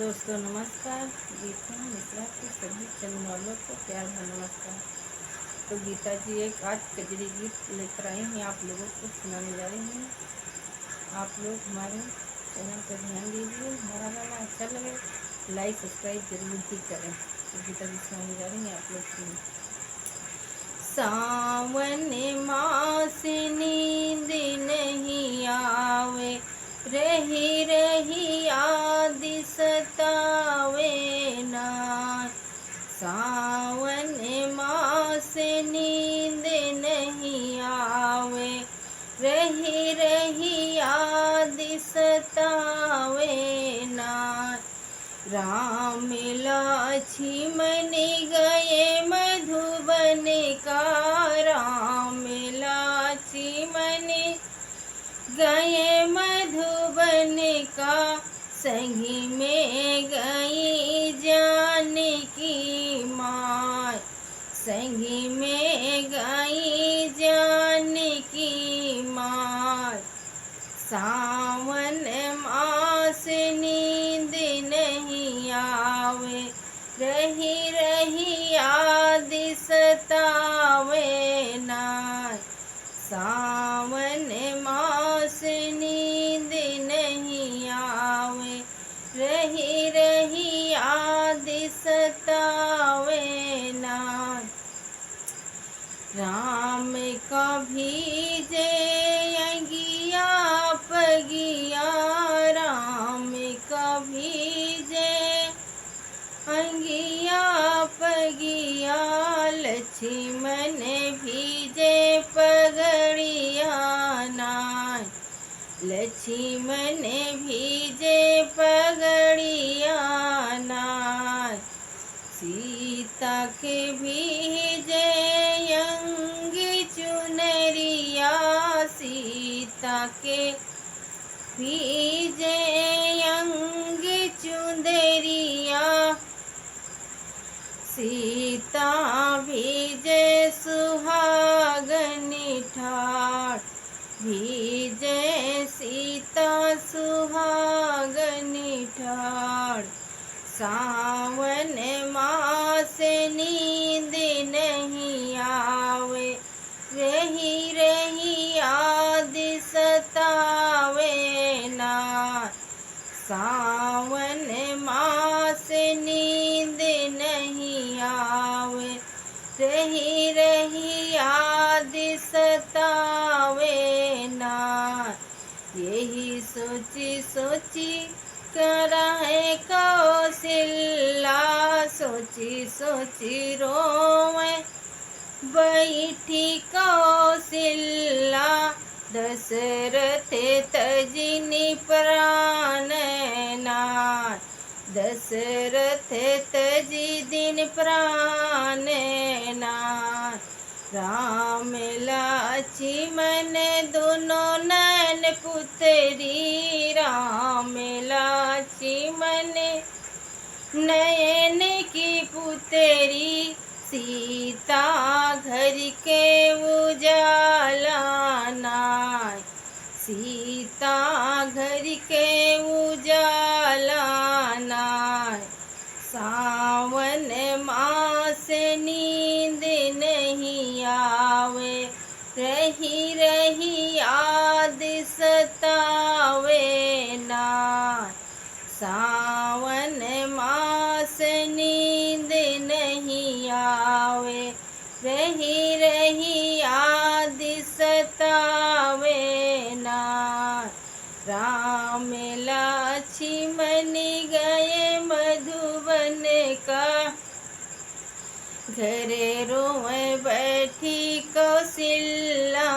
दोस्तों नमस्कार। गीता मिश्रा के सभी चैनल वालों को प्यार भरा नमस्कार। तो गीता जी एक आज कजरी गीत लेकर आई हैं, आप लोगों को सुनाने जा रही हैं। आप लोग हमारे चैनल पर ध्यान दीजिए, हमारा गाना अच्छा लगे लाइक सब्सक्राइब जरूर ही करें। तो गीता जी सुनाने जा रही हैं, आप लोग सुनिए। सावन मास नींद नहीं आवे, रही रही याद सतावे ना। सावन मास नींद नहीं आवे, रही रही याद सतावे ना। राम लक्ष्मण गए मधुबन का, राम लक्ष्मण गए मधुबन का, संगी में गई जानकी माँ, संगी में गई जानकी माँ। सावन मास नींद नहीं आवे, रही रही याद सतावे ना। सावन मास नींद नहीं आवे, रही रही याद सतावे ना। राम का भीजे अंगिया पगिया, राम का भीजे अंगिया पगिया, लक्ष्मण भीजे पगड़िया नाय, लक्ष्मण भीजे पगड़िया नाय। सीता के भीजे अंग चुनरिया, सीता के भीजे अंग चुंदरिया, सीता भीजे सुहागन ठाठ, भीजे सीता सुहागन ठाठ। सावन मास नींद नहीं आवे, रही रही याद सतावे ना। सावन मास नींद नहीं आवे, रही रही याद सतावे ना। यही सोची सोची करा है कौशल्या, सोची सोची रोवे बैठी कौशल्या। दशरथ तजिनी प्राण नाथ, दशरथ तजी दिन प्राण नाथ। राम लक्ष्मण दोनों नैन पुत्री, राम लक्ष्मण नयन की पुत्री। सीता घर के उजाला नाय, सीता घर के उजाला नाय। सावन मास नींद नहीं आवे, रही रही याद सतावे ना। सावन मास नींद नहीं आवे, रही रही याद सतावे ना। राम लक्ष्मण गए मधुबन का, घरे रोए बैठी कौशल्या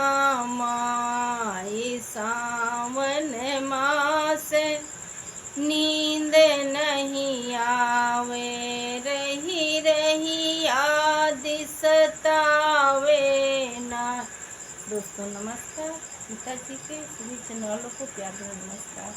माई। सावन मास नींद नहीं आवे, रही रही याद सतावे ना। दोस्तों नमस्कार। गीता जी के सभी चैनल वालों को प्यार भरा नमस्कार।